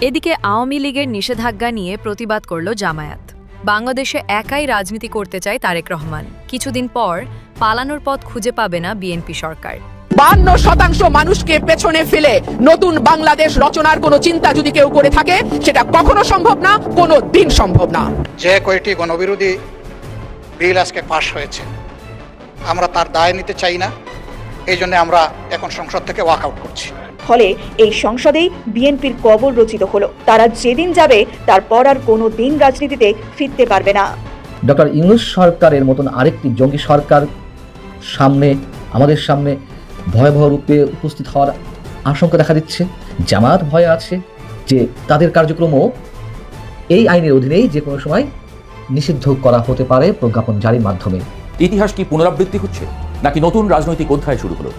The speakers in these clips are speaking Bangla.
এদিকে আওয়ামী লীগের নিষেধাজ্ঞা নিয়ে প্রতিবাদ করল জামায়াত। বাংলাদেশে একাই রাজনীতি করতে চায় তারেক রহমান। কিছুদিন পর পালানোর পথ খুঁজে পাবে না বিএনপি সরকার। 52% মানুষকে পেছনে ফেলে নতুন বাংলাদেশ রচনার কোনো চিন্তা যদি কেউ করে থাকে, সেটা কখনো সম্ভব না, কোনো দিন সম্ভব না। যে কয়টি গণবিরোধী বিল আজকে পাশ হয়েছে, আমরা তার দায় নিতে চাই না। এই জন্য আমরা এখন সংসদ থেকে ওয়াক আউট করছি। ফলে এই সংসদেই বিএনপির কবর রচিত হলো। তারা যেদিন যাবে তারপর আর কোনো দিন রাজনীতিতে ফিরতে পারবে না। ডক্টর ইউনূস সরকারের মতন আরেকটি জঙ্গি সরকার আমাদের সামনে ভয়াবহ রূপে উপস্থিত হওয়ার আশঙ্কা দেখা দিচ্ছে। জামায়াত ভয়ে আছে যে তাদের কার্যক্রমও এই আইনের অধীনেই যে কোনো সময় নিষিদ্ধ করা হতে পারে প্রজ্ঞাপন জারির মাধ্যমে। ইতিহাস কি পুনরাবৃত্তি হচ্ছে নাকি নতুন রাজনৈতিক অধ্যায় শুরু হলো?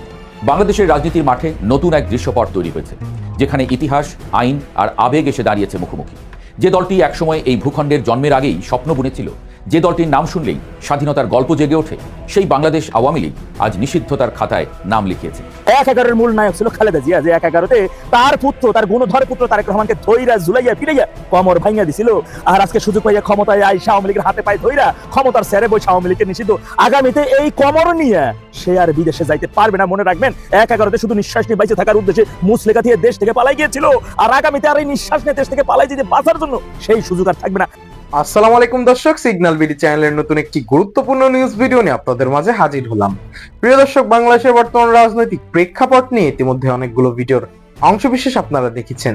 বাংলাদেশের রাজনীতির মাঠে নতুন এক দৃশ্যপট তৈরি হয়েছে, যেখানে ইতিহাস, আইন আর আবেগ এসে দাঁড়িয়েছে মুখোমুখি। যে দলটি একসময় এই ভূখণ্ডের জন্মের আগেই স্বপ্ন বুনেছিল, যে দলটির নাম শুনলেই স্বাধীনতার গল্প জেগে ওঠে, সেই বাংলাদেশ আওয়ামী লীগ আজ নিষিদ্ধতার খাতায় নাম লিখিয়েছে। ১/১১ মূল নায়ক ছিল খালেদা জিয়া, যে ১/১১ তার পুত্র, তার গুণধর পুত্র তারেক রহমানকে ধইরা ঝুলাইয়া ফিরাইয়া কমর ভাঙিয়া দিছিল। আর আজকে সুযোগ পাইয়া ক্ষমতায় আইসা আওয়ামী লীগের হাতে পায়ে ধইরা ক্ষমতার স্যারে বসে আওয়ামী লীগকে নিষিদ্ধ। আগামীতে এই কমর নিয়ে সে আর বিদেশে যাইতে পারবে না। মনে রাখবেন, ১/১১ শুধু নিঃশ্বাস নিয়ে বাইচে থাকার উদ্দেশ্যে মুসলেখা দিয়ে দেশ থেকে পালাই গিয়েছিল। আর আগামীতে আর এই নিঃশ্বাস নিয়ে দেশ থেকে পালাই যেতে বাঁচার জন্য সেই সুযোগ আর থাকবে না। আসসালামু আলাইকুম দর্শক, সিগন্যাল বিডি চ্যানেলের নতুন একটি গুরুত্বপূর্ণ নিউজ ভিডিও নিয়ে আপনাদের মাঝে হাজির হলাম। প্রিয় দর্শক, বাংলাদেশের বর্তমান রাজনৈতিক প্রেক্ষাপট নিয়ে ইতিমধ্যে অনেকগুলো ভিডিওর অংশবিশেষ আপনারা দেখেছেন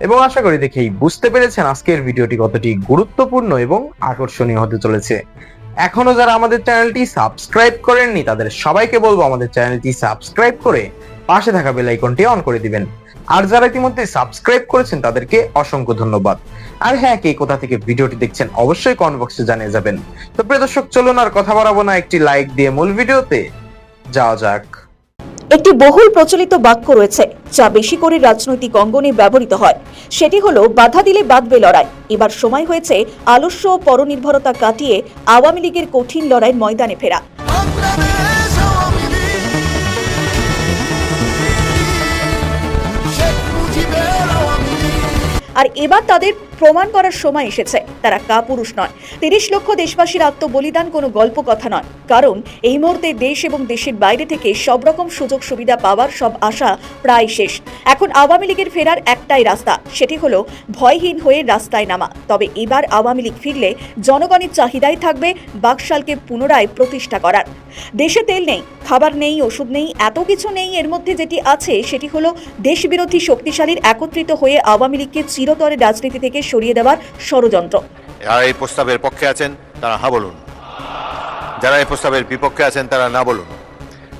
এবং আশা করি দেখেই বুঝতে পেরেছেন আজকের ভিডিওটি কতটি গুরুত্বপূর্ণ এবং আকর্ষণীয় হতে চলেছে। এখনো যারা আমাদের চ্যানেলটি সাবস্ক্রাইব করেননি তাদের সবাইকে বলবো আমাদের চ্যানেলটি সাবস্ক্রাইব করে পাশে থাকা বেল আইকনটি অন করে দিবেন। আর যারা ইতিমধ্যে সাবস্ক্রাইব করেছেন তাদেরকে অসংখ্য ধন্যবাদ। আর হ্যাঁ, কে কোথা থেকে ভিডিওটি দেখছেন অবশ্যই কমেন্ট বক্সে জানিয়ে যাবেন। তো প্রিয় দর্শক, চলুন আর কথা বাড়াবো না, একটি লাইক দিয়ে মূল ভিডিওতে যাওয়া যাক। একটি বহুল প্রচলিত বাক্য রয়েছে যা বেশি করে রাজনৈতিক অঙ্গনে ব্যবহৃত হয়। সেটি হলো, বাধা দিলে বাঁধবে লড়াই। এবার সময় হয়েছে আলস্য ও পরনির্ভরতা কাটিয়ে আওয়ামী লীগের কঠিন লড়াইয়ের ময়দানে ফেরা। আর এবার তাদের প্রমাণ করার সময় এসেছে তারা কাপুরুষ নয়। ৩০ লক্ষ দেশবাসীর আত্মবলিদান কোনো গল্প কথা নয়। কারণ এই মুহূর্তে দেশ এবং দেশের বাইরে থেকে সব রকম সুযোগ সুবিধা পাওয়ার সব আশা প্রায় শেষ। এখন আওয়ামী লীগের ফেরার একটাই রাস্তা, সেটি হলো ভয়হীন হয়ে রাস্তায় নামা। তবে এবার আওয়ামী লীগ ফিরলে জনগণের চাহিদাই থাকবে বাকশালকে পুনরায় প্রতিষ্ঠা করার। দেশে তেল নেই, খাবার নেই, ওষুধ নেই, এত কিছু নেই। এর মধ্যে যেটি আছে সেটি হলো দেশবিরোধী শক্তিশালীর একত্রিত হয়ে আওয়ামী লীগকে চিরতরে রাজনীতি থেকে সরিয়ে দেওয়ার ষড়যন্ত্র। যারা এই প্রস্তাবের পক্ষে আছেন তারা হ্যাঁ বলুন, যারা এই প্রস্তাবের বিপক্ষে আছেন তারা না বলুন।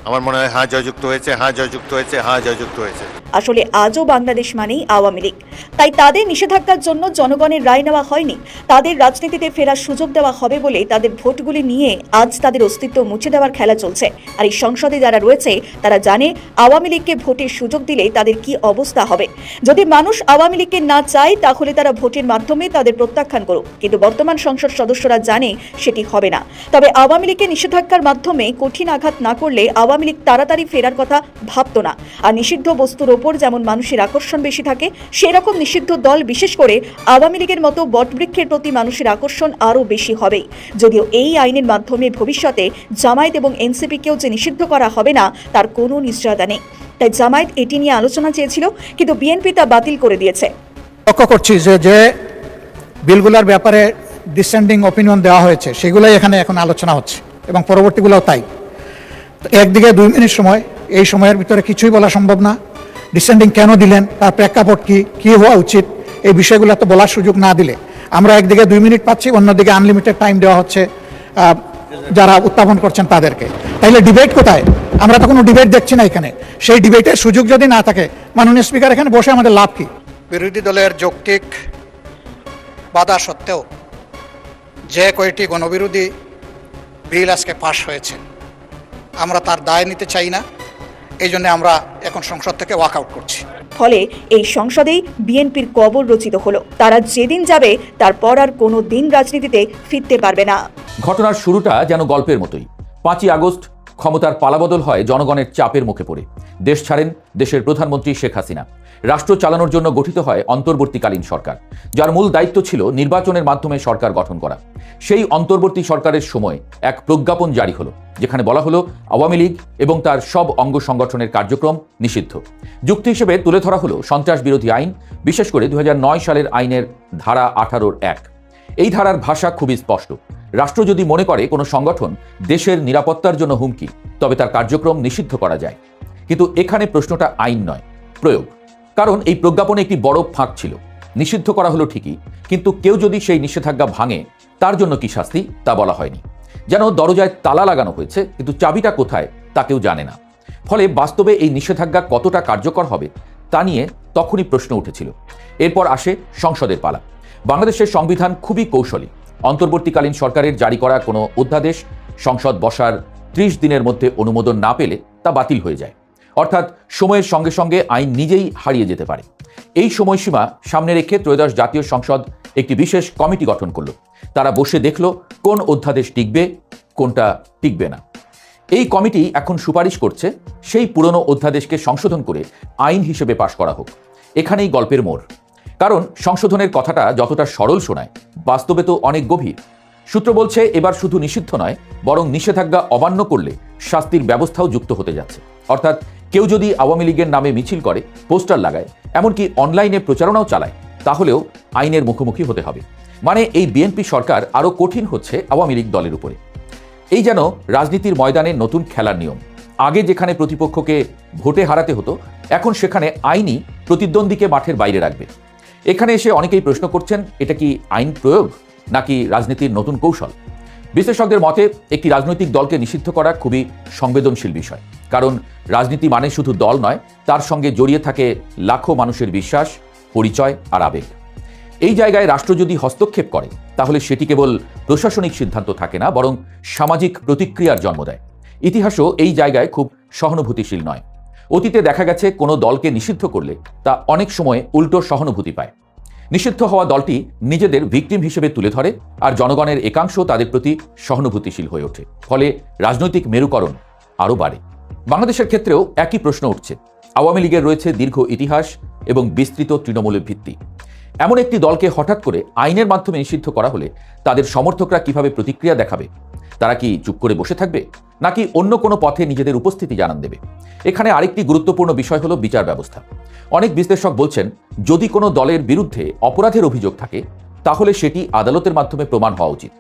আমার মনে হয় হ্যাঁ জয়যুক্ত হয়েছে, হ্যাঁ জয়যুক্ত হয়েছে, হ্যাঁ জয়যুক্ত হয়েছে। আসলে আজও বাংলাদেশ মানেই আওয়ামী লীগ। তাই তাদের নিষেধাজ্ঞার জন্য জনগণের রায় নেওয়া হয়নি। তাদের রাজনীতিতে ফেরার সুযোগ দেওয়া হবে বলে তাদের ভোটগুলি নিয়ে আজ তাদের অস্তিত্ব মুছে দেওয়ার খেলা চলছে। আর এই সংসদে যারা রয়েছে তারা জানে আওয়ামী লীগকে ভোটের সুযোগ দিলে তাদের কি অবস্থা হবে। যদি মানুষ আওয়ামী লীগকে না চায় তাহলে তারা ভোটের মাধ্যমে তাদের প্রত্যাখ্যান করুক। কিন্তু বর্তমান সংসদ সদস্যরা জানে সেটি হবে না। তবে আওয়ামী লীগকে নিষেধাজ্ঞার মাধ্যমে কঠিন আঘাত না করলে আওয়ামী লীগ তাড়াতাড়ি ফেরার কথা ভাবত না। আর নিষিদ্ধ বস্তুর ওপর যেমন মানুষের আকর্ষণ বেশি থাকে, সেরকম নিষিদ্ধ দল বিশেষ করে আওয়ামী লীগের মতো বটবৃক্ষের প্রতি মানুষের আকর্ষণ আরও বেশি হবেই। যদিও এই আইনের মাধ্যমে ভবিষ্যতে জামায়াত এবং এনসিপিকেও যে নিষিদ্ধ করা হবে না তার কোনো নিশ্চয়তা নেই। তাই জামায়াত এটি নিয়ে আলোচনা চেয়েছিল, কিন্তু বিএনপি তা বাতিল করে দিয়েছে। লক্ষ্য করছি যে বিলগুলোর ব্যাপারে ডিসেন্ডিং অপিনিয়ন দেওয়া হয়েছে সেগুলোই এখানে এখন আলোচনা হচ্ছে এবং পরবর্তীগুলোও তাই। একদিকে 2 মিনিট সময়, এই সময়ের ভিতরে কিছুই বলা সম্ভব না। ডিসেন্ডিং কেন দিলেন, তার প্রেক্ষাপট কি হওয়া উচিত, এই বিষয়গুলো তো বলার সুযোগ না দিলে আমরা একদিকে 2 মিনিট পাচ্ছি, অন্যদিকে আনলিমিটেড টাইম দেওয়া হচ্ছে যারা উত্থাপন করছেন তাদেরকে। তাইলে ডিবেট কোথায়? আমরা তো কোনো ডিবেট দেখছি না এখানে। সেই ডিবেটের সুযোগ যদি না থাকে, মাননীয় স্পিকার এখানে বসে আমাদের লাভ কি? বিরোধী দলের যৌক্তিক বাধা সত্ত্বেও যে কয়টি গণবিরোধী বিল আজকে পাশ হয়েছে, আমরা তার দায় নিতে চাই না। এই জন্য আমরা এখন সংসদ থেকে ওয়াক আউট করছি। ফলে এই সংসদেই বিএনপির কবর রচিত হলো। তারা যেদিন যাবে তারপর আর কোনো দিন রাজনীতিতে ফিরতে পারবে না। ঘটনার শুরুটা যেন গল্পের মতোই। 5ই আগস্ট ক্ষমতার পালাবদল হয় জনগণের চাপের মুখে পড়ে। দেশ ছাড়েন দেশের প্রধানমন্ত্রী শেখ হাসিনা। রাষ্ট্র চালানোর জন্য গঠিত হয় অন্তর্বর্তীকালীন সরকার, যার মূল দায়িত্ব ছিল নির্বাচনের মাধ্যমে সরকার গঠন করা। সেই অন্তর্বর্তী সরকারের সময় এক প্রজ্ঞাপন জারি হলো, যেখানে বলা হলো আওয়ামী লীগ এবং তার সব অঙ্গ সংগঠনের কার্যক্রম নিষিদ্ধ। যুক্তি হিসেবে তুলে ধরা হলো সন্ত্রাস বিরোধী আইন, বিশেষ করে 2009 সালের আইনের ধারা 18(1)। এই ধারার ভাষা খুবই স্পষ্ট। রাষ্ট্র যদি মনে করে কোনো সংগঠন দেশের নিরাপত্তার জন্য হুমকি, তবে তার কার্যক্রম নিষিদ্ধ করা যায়। কিন্তু এখানে প্রশ্নটা আইন নয়, প্রয়োগ। কারণ এই প্রজ্ঞাপনে একটি বড় ফাঁক ছিল। নিষিদ্ধ করা হলো ঠিকই, কিন্তু কেউ যদি সেই নিষেধাজ্ঞা ভাঙে তার জন্য কি শাস্তি তা বলা হয়নি। যেন দরজায় তালা লাগানো হয়েছে, কিন্তু চাবিটা কোথায় তা কেউ জানে না। ফলে বাস্তবে এই নিষেধাজ্ঞা কতটা কার্যকর হবে তা নিয়ে তখনই প্রশ্ন উঠেছিল। এরপর আসে সংসদের পালা। বাংলাদেশের সংবিধান খুবই কৌশলী। অন্তর্বর্তীকালীন সরকারের জারি করা কোনো অধ্যাদেশ সংসদ বসার 30 দিনের মধ্যে অনুমোদন না পেলে তা বাতিল হয়ে যায়। অর্থাৎ সময়ের সঙ্গে সঙ্গে আইন নিজেই হারিয়ে যেতে পারে। এই সময়সীমা সামনে রেখে ত্রয়োদশ জাতীয় সংসদ একটি বিশেষ কমিটি গঠন করল। তারা বসে দেখল কোন অধ্যাদেশ টিকবে, কোনটা টিকবে না। এই কমিটি এখন সুপারিশ করছে সেই পুরনো অধ্যাদেশকে সংশোধন করে আইন হিসেবে পাশ করা হোক। এখানেই গল্পের মোড়। কারণ সংশোধনের কথাটা যতটা সরল শোনায়, বাস্তবে তো অনেক গভীর। সূত্র বলছে এবার শুধু নিষিদ্ধ নয়, বরং নিষেধাজ্ঞা অমান্য করলে শাস্তির ব্যবস্থাও যুক্ত হতে যাচ্ছে। অর্থাৎ কেউ যদি আওয়ামী লীগের নামে মিছিল করে, পোস্টার লাগায়, এমনকি অনলাইনে প্রচারণাও চালায়, তাহলেও আইনের মুখোমুখি হতে হবে। মানে এই বিএনপি সরকার আরও কঠিন হচ্ছে আওয়ামী লীগ দলের উপরে। এই যেন রাজনীতির ময়দানে নতুন খেলার নিয়ম। আগে যেখানে প্রতিপক্ষকে ভোটে হারাতে হতো, এখন সেখানে আইনই প্রতিদ্বন্দ্বীকে মাঠের বাইরে রাখবে। এখানে এসে অনেকেই প্রশ্ন করছেন, এটা কি আইন প্রয়োগ নাকি রাজনীতির নতুন কৌশল? বিশ্লেষকদের মতে একটি রাজনৈতিক দলকে নিষিদ্ধ করা খুবই সংবেদনশীল বিষয়। কারণ রাজনীতি মানে শুধু দল নয়, তার সঙ্গে জড়িয়ে থাকে লাখো মানুষের বিশ্বাস, পরিচয় আর আবেগ। এই জায়গায় রাষ্ট্র যদি হস্তক্ষেপ করে, তাহলে সেটি কেবল প্রশাসনিক সিদ্ধান্ত থাকে না, বরং সামাজিক প্রতিক্রিয়ার জন্ম দেয়। ইতিহাসও এই জায়গায় খুব সহানুভূতিশীল নয়। অতীতে দেখা গেছে কোনো দলকে নিষিদ্ধ করলে তা অনেক সময় উল্টো সহানুভূতি পায়। নিষিদ্ধ হওয়া দলটি নিজেদের ভিকটিম হিসেবে তুলে ধরে, আর জনগণের একাংশ তাদের প্রতি সহানুভূতিশীল হয়ে ওঠে। ফলে রাজনৈতিক মেরুকরণ আরও বাড়ে। বাংলাদেশের ক্ষেত্রেও একই প্রশ্ন উঠছে। আওয়ামী লীগের রয়েছে দীর্ঘ ইতিহাস এবং বিস্তৃত তৃণমূলের ভিত্তি। এমন একটি দলকে হঠাৎ করে আইনের মাধ্যমে নিষিদ্ধ করা হলে তাদের সমর্থকরা কিভাবে প্রতিক্রিয়া দেখাবে? তারা কি চুপ করে বসে থাকবে, নাকি অন্য কোনো পথে নিজেদের উপস্থিতি জানান দেবে? এখানে আরেকটি গুরুত্বপূর্ণ বিষয় হলো বিচার ব্যবস্থা। অনেক বিশ্লেষক বলছেন, যদি কোনো দলের বিরুদ্ধে অপরাধের অভিযোগ থাকে, তাহলে সেটি আদালতের মাধ্যমে প্রমাণ হওয়া উচিত।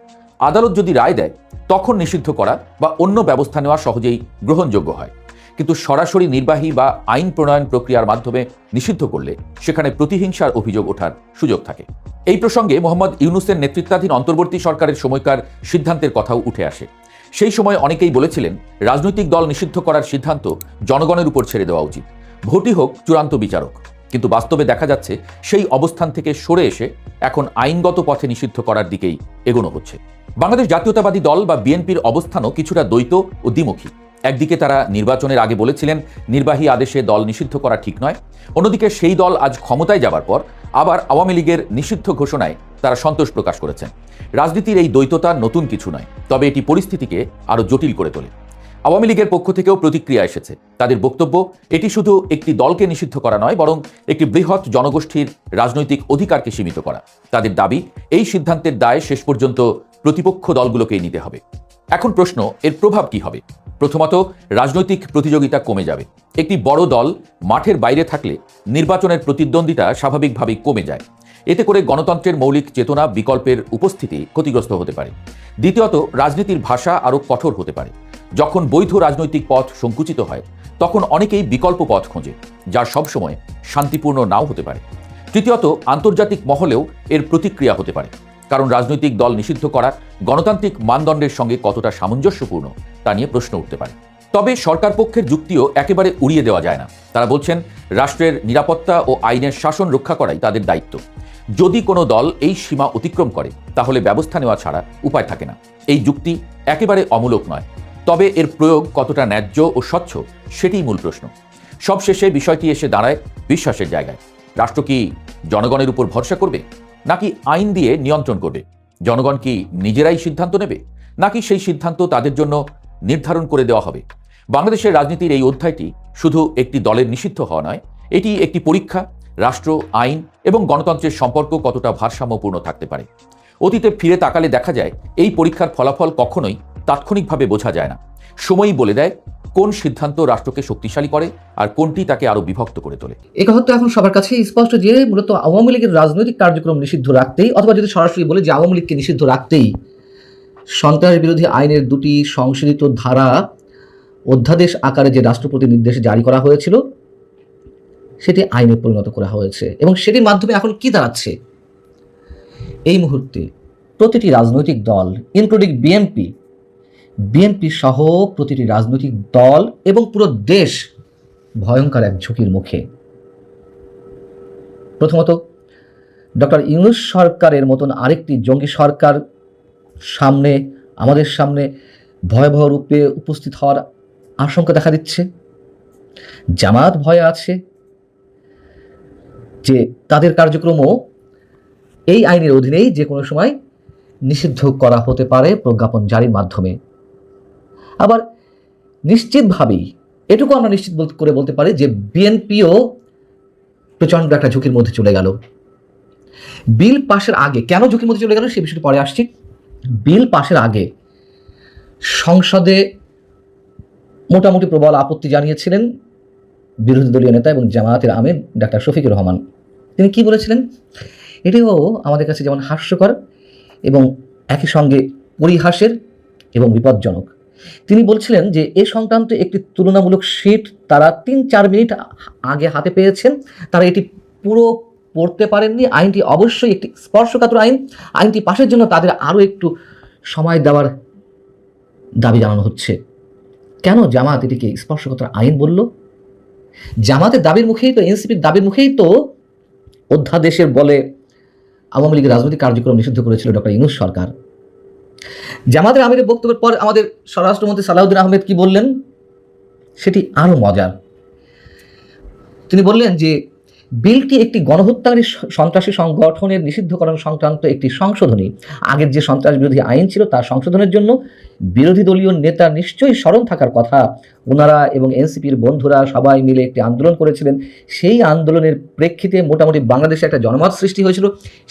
আদালত যদি রায় দেয়, তখন নিষিদ্ধ করা বা অন্য ব্যবস্থা নেওয়া সহজেই গ্রহণযোগ্য হয়। কিন্তু সরাসরি নির্বাহী বা আইন প্রণয়ন প্রক্রিয়ার মাধ্যমে নিষিদ্ধ করলে সেখানে প্রতিহিংসার অভিযোগ ওঠার সুযোগ থাকে। এই প্রসঙ্গে মোহাম্মদ ইউনূসের নেতৃত্বাধীন অন্তর্বর্তী সরকারের সময়কার সিদ্ধান্তের কথাও উঠে আসে। সেই সময় অনেকেই বলেছিলেন, রাজনৈতিক দল নিষিদ্ধ করার সিদ্ধান্ত জনগণের উপর ছেড়ে দেওয়া উচিত, ভোটই হোক চূড়ান্ত বিচারক। কিন্তু বাস্তবে দেখা যাচ্ছে সেই অবস্থান থেকে সরে এসে এখন আইনগত পথে নিষিদ্ধ করার দিকেই এগোনো হচ্ছে। বাংলাদেশ জাতীয়তাবাদী দল বা বিএনপির অবস্থানও কিছুটা দ্বৈত ও দ্বিমুখী। একদিকে তারা নির্বাচনের আগে বলেছিলেন নির্বাহী আদেশে দল নিষিদ্ধ করা ঠিক নয়, অন্যদিকে সেই দল আজ ক্ষমতায় যাবার পর আবার আওয়ামী লীগের নিষিদ্ধ ঘোষণায় তারা সন্তোষ প্রকাশ করেছেন। রাজনীতির এই দ্বৈততা নতুন কিছু নয়, তবে এটি পরিস্থিতিকে আরও জটিল করে তোলে। আওয়ামী লীগের পক্ষ থেকেও প্রতিক্রিয়া এসেছে। তাদের বক্তব্য, এটি শুধু একটি দলকে নিষিদ্ধ করা নয়, বরং একটি বৃহৎ জনগোষ্ঠীর রাজনৈতিক অধিকারকে সীমিত করা। তাদের দাবি, এই সিদ্ধান্তের দায় শেষ পর্যন্ত প্রতিপক্ষ দলগুলোকেই নিতে হবে। এখন প্রশ্ন, এর প্রভাব কি হবে? প্রথমত, রাজনৈতিক প্রতিযোগিতা কমে যাবে। একটি বড় দল মাঠের বাইরে থাকলে নির্বাচনের প্রতিদ্বন্দ্বিতা স্বাভাবিকভাবেই কমে যায়। এতে করে গণতন্ত্রের মৌলিক চেতনা, বিকল্পের উপস্থিতি ক্ষতিগ্রস্ত হতে পারে। দ্বিতীয়ত, রাজনীতির ভাষা আরও কঠোর হতে পারে। যখন বৈধ রাজনৈতিক পথ সংকুচিত হয়, তখন অনেকেই বিকল্প পথ খোঁজে, যা সবসময় শান্তিপূর্ণ নাও হতে পারে। তৃতীয়ত, আন্তর্জাতিক মহলেও এর প্রতিক্রিয়া হতে পারে, কারণ রাজনৈতিক দল নিষিদ্ধ করা গণতান্ত্রিক মানদণ্ডের সঙ্গে কতটা সামঞ্জস্যপূর্ণ তা নিয়ে প্রশ্ন উঠতে পারে। তবে সরকার পক্ষের যুক্তিও একেবারে উড়িয়ে দেওয়া যায় না। তারা বলছেন, রাষ্ট্রের নিরাপত্তা ও আইনের শাসন রক্ষা করাই তাদের দায়িত্ব। যদি কোনো দল এই সীমা অতিক্রম করে, তাহলে ব্যবস্থা নেওয়া ছাড়া উপায় থাকে না। এই যুক্তি একেবারে অমূলক নয়, তবে এর প্রয়োগ কতটা ন্যায্য ও স্বচ্ছ সেটিই মূল প্রশ্ন। সবশেষে বিষয়টি এসে দাঁড়ায় বিশ্বাসের জায়গায়। রাষ্ট্র কি জনগণের উপর ভরসা করবে, নাকি আইন দিয়ে নিয়ন্ত্রণ করবে? জনগণ কি নিজেরাই সিদ্ধান্ত নেবে, নাকি সেই সিদ্ধান্ত তাদের জন্য নির্ধারণ করে দেওয়া হবে। বাংলাদেশের রাজনীতির এই অধ্যায়টি শুধু একটি দলের নিষিদ্ধ হওয়া নয়, এটি একটি পরীক্ষা রাষ্ট্র, আইন এবং গণতন্ত্রের সম্পর্ক কতটা ভারসাম্যপূর্ণ থাকতে পারে। অতীতে ফিরে তাকালে দেখা যায় এই পরীক্ষার ফলাফল কখনোই তাৎক্ষণিকভাবে বোঝা যায় না। সময়ই বলে দেয় কোন সিদ্ধান্ত রাষ্ট্রকে শক্তিশালী করে আর কোনটি তাকে আরো বিভক্ত করে তোলে। এই কথা তো এখন সবার কাছে স্পষ্ট যে মূলত আওয়ামী লীগের রাজনৈতিক কার্যক্রম নিষিদ্ধ রাখতেই, অথবা যদি সরাসরি বলে যে আওয়ামী লীগকে নিষিদ্ধ রাখতেই সন্ত্রাস বিরোধী আইনের দুটি সংশোধিত ধারা অধ্যাদেশ আকারে যে রাষ্ট্রপতি নির্দেশে জারি করা হয়েছিল সেটি আইনে পরিণত করা হয়েছে। এবং সেটির মাধ্যমে এখন কি দাঁড়াচ্ছে, এই মুহূর্তে প্রতিটি রাজনৈতিক দল ইনক্লুডিং বিএনপি সহ প্রতিটি রাজনৈতিক দল এবং পুরো দেশ ভয়ঙ্কর এক ঝুঁকির মুখে। প্রথমত, ডক্টর ইউনূস সরকারের মতন আরেকটি জঙ্গি সরকার আমাদের সামনে ভয়াবহ রূপে উপস্থিত হওয়ার আশঙ্কা দেখা দিচ্ছে। জামাত ভয়ে আছে যে তাদের কার্যক্রমও এই আইনের অধীনেই যে কোনো সময় নিষিদ্ধ করা হতে পারে প্রজ্ঞাপন জারির মাধ্যমে। আবার নিশ্চিতভাবেই এটুকু আমরা নিশ্চিত করে বলতে পারি যে বিএনপিও প্রচণ্ড একটা ঝুঁকির মধ্যে চলে গেল। বিল পাশের আগে কেন ঝুঁকির মধ্যে চলে গেল সে বিষয়টি পরে আসছি। বিল পাশের আগে সংসদে মোটামুটি প্রবল আপত্তি জানিয়েছিলেন বিরোধী দলীয় নেতা এবং জামায়াতের আমির ডাক্তার শফিকুর রহমান। তিনি কি বলেছিলেন, এটিও আমাদের কাছে যেমন হাস্যকর এবং একই সঙ্গে পরিহাসের এবং বিপজ্জনক। তিনি বলছিলেন যে এ সংক্রান্ত একটি তুলনামূলক শীট তারা 3-4 মিনিট আগে হাতে পেয়েছেন, তারা এটি পুরো পড়তে পারেননি। আইনটি অবশ্যই একটি স্পর্শকাতর আইনটি পাশের জন্য তাদের আরও একটু সময় দেওয়ার দাবি জানানো হচ্ছে। কেন জামাত এটিকে স্পর্শকাতর আইন বলল? জামাতের দাবির মুখেই তো, এনসিপির দাবির মুখেই তো অধ্যাদেশের বলে আওয়ামী লীগের রাজনৈতিক কার্যক্রম নিষিদ্ধ করেছিল ডক্টর ইউনূস সরকার। জামাতের আমিরের বক্তব্যের পর আমাদের স্বরাষ্ট্রমন্ত্রী সালাউদ্দিন আহমেদ কি বললেন সেটি আরও মজার। তিনি বললেন যে বিলটি একটি গণহত্যাকারী সন্ত্রাসী সংগঠনের নিষিদ্ধকরণ সংক্রান্ত একটি সংশোধনী। আগের যে সন্ত্রাস বিরোধী আইন ছিল তার সংশোধনের জন্য বিরোধী দলীয় নেতা নিশ্চয়ই স্মরণ থাকার কথা। ওনারা এবং এনসিপির বন্ধুরা সবাই মিলে একটি আন্দোলন করেছিলেন। সেই আন্দোলনের প্রেক্ষিতে মোটামুটি বাংলাদেশে একটা জনমত সৃষ্টি হয়েছিল।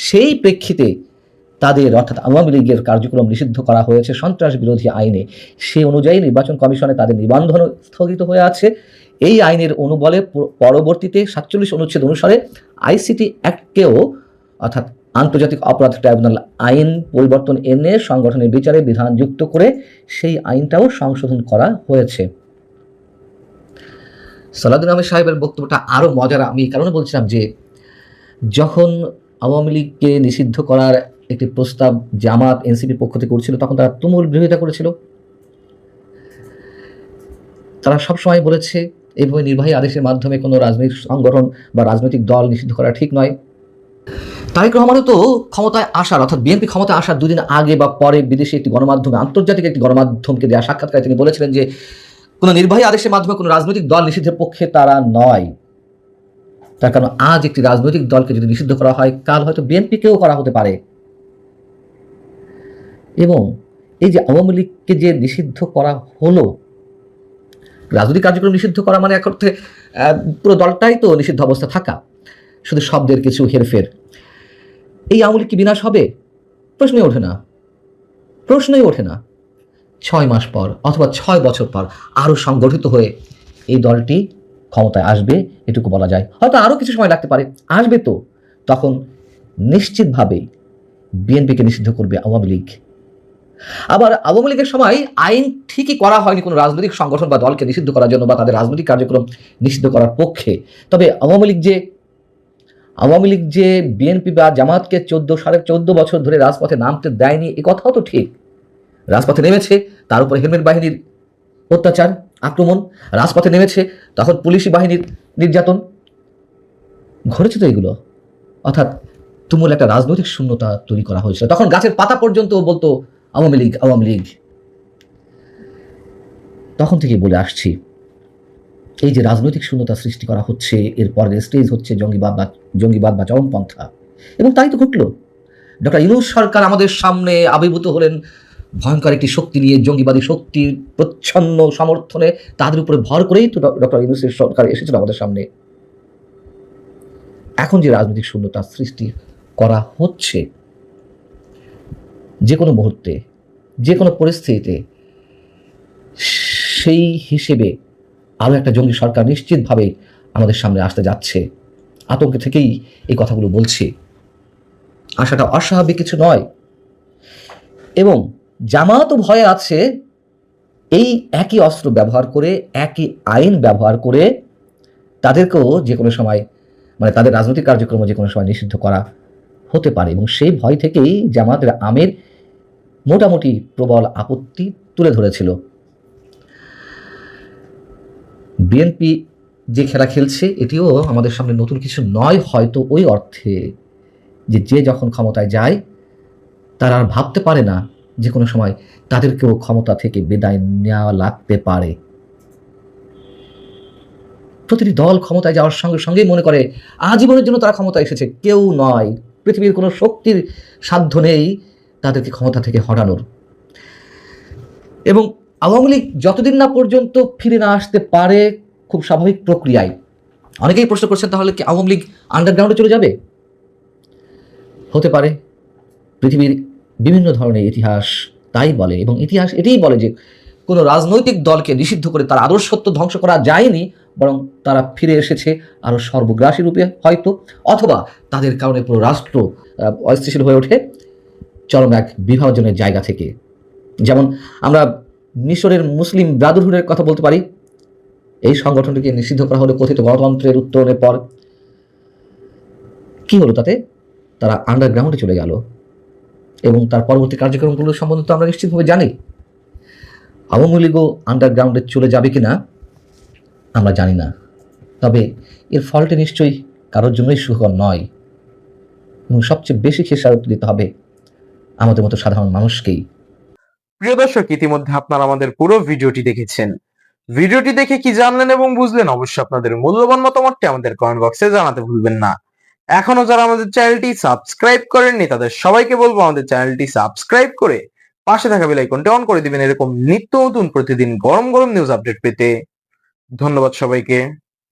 সেই প্রেক্ষিতে তাদের অর্থাৎ আওয়ামী লীগের কার্যক্রম নিষিদ্ধ করা হয়েছে সন্ত্রাস বিরোধী আইনে। সে অনুযায়ী নির্বাচন কমিশনে তাদের নিবন্ধন স্থগিত হয়ে আছে। এই আইনের অনুবলে পরবর্তীতে 47 অনুচ্ছেদ অনুসারে আইসিটি অ্যাক্টকেও অর্থাৎ আন্তর্জাতিক অপরাধ ট্রাইব্যুনাল আইন পরিবর্তন এনে সংগঠনের বিচারে বিধান যুক্ত করে সেই আইনটাও সংশোধন করা হয়েছে। সালাউদ্দিন আহমেদ সাহেবের বক্তব্যটা আরও মজার আমি এই কারণে বলছিলাম যে যখন আওয়ামী লীগকে নিষিদ্ধ করার একটি প্রস্তাব জামাত এনসিপির পক্ষ থেকে করছিল তখন তারা তুমুল বিরোধিতা করেছিল। তারা সবসময় বলেছে এইভাবে নির্বাহী আদেশের মাধ্যমে কোনো রাজনৈতিক সংগঠন বা রাজনৈতিক দল নিষিদ্ধ করা ঠিক নয়। তারেক রহমানও তো ক্ষমতায় আসার অর্থাৎ বিএনপি ক্ষমতায় আসার 2 দিন আগে বা পরে বিদেশি একটি গণমাধ্যমে আন্তর্জাতিক একটি গণমাধ্যমকে দেওয়া সাক্ষাৎকারে তিনি বলেছিলেন যে কোনো নির্বাহী আদেশের মাধ্যমে কোনো রাজনৈতিক দল নিষিদ্ধের পক্ষে তারা নয়। তার কারণ আজ একটি রাজনৈতিক দলকে যদি নিষিদ্ধ করা হয় কাল হয়তো বিএনপিকেও করা হতে পারে। এবং এই যে আওয়ামী লীগকে যে নিষিদ্ধ করা হলো, রাজনৈতিক কার্যক্রম নিষিদ্ধ করা মানে এক অর্থে পুরো দলটাই তো নিষিদ্ধ অবস্থা থাকা, শুধু শব্দের কিছু হেরফের। এই আওয়ামী লীগ কি বিনাশ হবে? প্রশ্নই ওঠে না। 6 মাস পর অথবা 6 বছর পর আরও সংগঠিত হয়ে এই দলটি ক্ষমতায় আসবে, এটুকু বলা যায়। হয়তো আরও কিছু সময় লাগতে পারে, আসবে তো। তখন নিশ্চিতভাবেই বিএনপিকে নিষিদ্ধ করবে আওয়ামী লীগ। আবার আওয়ামী লীগের সময় আইন ঠিকই করা হয়নি কোনো রাজনৈতিক সংগঠন বা দলকে নিষিদ্ধ করার জন্য বা তাদের রাজনৈতিক কার্যক্রম নিষিদ্ধ করার পক্ষে। তবে আওয়ামী লীগ যে বিএনপি বা জামাতকে 14 বছর ধরে রাজপথে নামতে দেয়নি এ কথাও তো ঠিক। রাজপথে নেমেছে, তার উপরে হেলমেট বাহিনীর অত্যাচার আক্রমণ, রাজপথে নেমেছে তখন পুলিশি বাহিনীর নির্যাতন ঘটেছে তো এগুলো। অর্থাৎ তুমুল একটা রাজনৈতিক শূন্যতা তৈরি করা হয়েছিল। তখন গাছের পাতা পর্যন্ত বলতো আওয়ামী লীগ। তখন থেকে বলে আসছি এই যে রাজনৈতিক শূন্যতা সৃষ্টি করা হচ্ছে, এর পরের স্টেজ হচ্ছে জঙ্গিবাদ বা চরমপন্থা। এবং তাই তো ঘটল। ডক্টর ইউনূস সরকার আমাদের সামনে আবির্ভূত হলেন ভয়ঙ্কর একটি শক্তি নিয়ে, জঙ্গিবাদী শক্তির প্রচ্ছন্ন সমর্থনে তাদের উপরে ভর করেই তো ডক্টর ইউনূসের সরকার এসেছিল আমাদের সামনে। এখন যে রাজনৈতিক শূন্যতা সৃষ্টি করা হচ্ছে, যে কোনো মুহূর্তে, যে কোনো পরিস্থিতিতে, সেই হিসেবে আরও একটা জঙ্গি সরকার নিশ্চিতভাবে আমাদের সামনে আসতে যাচ্ছে। আতঙ্কে থেকেই এই কথাগুলো বলছি। আশাটা অস্বাভাবিক কিছু নয়। এবং জামাতও ভয়ে আছে এই একই অস্ত্র ব্যবহার করে, একই আইন ব্যবহার করে তাদেরকেও যে কোনো সময়, মানে তাদের রাজনৈতিক কার্যক্রম যে কোনো সময় নিষিদ্ধ করা হতে পারে। এবং সেই ভয় থেকেই জামাতের আমির মোটামুটি প্রবল আপত্তি তুলে ধরেছিল। বিএনপি যে খেলা খেলছে এটিও আমাদের সামনে নতুন কিছু নয়, হয়তো ওই অর্থে যে যখন ক্ষমতায় যায় তারা আর ভাবতে পারে না যে কোনো সময় তাদেরকেও ক্ষমতা থেকে বিদায় নেওয়া লাগতে পারে। প্রতিটি দল ক্ষমতায় যাওয়ার সঙ্গে সঙ্গেই মনে করে আজীবনের জন্য তারা ক্ষমতায় এসেছে। কেউ নয়, পৃথিবীর কোনো শক্তির সাধ্য নেই তাদেরকে ক্ষমতা থেকে হটানোর। এবং আওয়ামী লীগ যতদিন না পর্যন্ত ফিরে না আসতে পারে খুব স্বাভাবিক প্রক্রিয়ায়, অনেকেই প্রশ্ন করছেন তাহলে কি আওয়ামী লীগ আন্ডারগ্রাউন্ডে চলে যাবে? হতে পারে। পৃথিবীর বিভিন্ন ধরনের ইতিহাস তাই বলে, এবং ইতিহাস এটাই বলে যে কোনো রাজনৈতিক দলকে নিষিদ্ধ করে তার আদর্শত্ব ধ্বংস করা যায়নি, বরং তারা ফিরে এসেছে আরও সর্বগ্রাসী রূপে হয়তো, অথবা তাদের কারণে পুরো রাষ্ট্র অস্থিতিশীল হয়ে ওঠে চরম এক বিভাজনের জায়গা থেকে। যেমন আমরা মিশরের মুসলিম ব্রাদারহুডের কথা বলতে পারি। এই সংগঠনটিকে নিষিদ্ধ করা হলো কথিত গণতন্ত্রের উত্তরণের পর। কি হলো তাতে? তারা আন্ডারগ্রাউন্ডে চলে গেল, এবং তার পরবর্তী কার্যক্রমগুলো সম্বন্ধে তো আমরা নিশ্চিতভাবে জানি। আওয়ামী লীগও আন্ডারগ্রাউন্ডে চলে যাবে কিনা আমরা জানি না, তবে এর ফলটি নিশ্চয়ই কারোর জন্যই সুখকর নয়, এবং সবচেয়ে বেশি খেসারত দিতে হবে আমাদের মতো সাধারণ মানুষকেই। প্রিয় দর্শক, ইতিমধ্যে আপনারা আমাদের পুরো ভিডিওটি দেখেছেন। ভিডিওটি দেখে কি জানলেন এবং বুঝলেন অবশ্যই আপনাদের মূল্যবান মতামতটি আমাদের কমেন্ট বক্সে জানাতে ভুলবেন না। এখনো যারা আমাদের চ্যানেলটি সাবস্ক্রাইব করেননি তাদের সবাইকে বলবো আমাদের চ্যানেলটি সাবস্ক্রাইব করে পাশে থাকা বেল আইকনটি অন করে দিবেন এরকম নিত্য নতুন প্রতিদিন গরম গরম নিউজ আপডেট পেতে। ধন্যবাদ সবাইকে।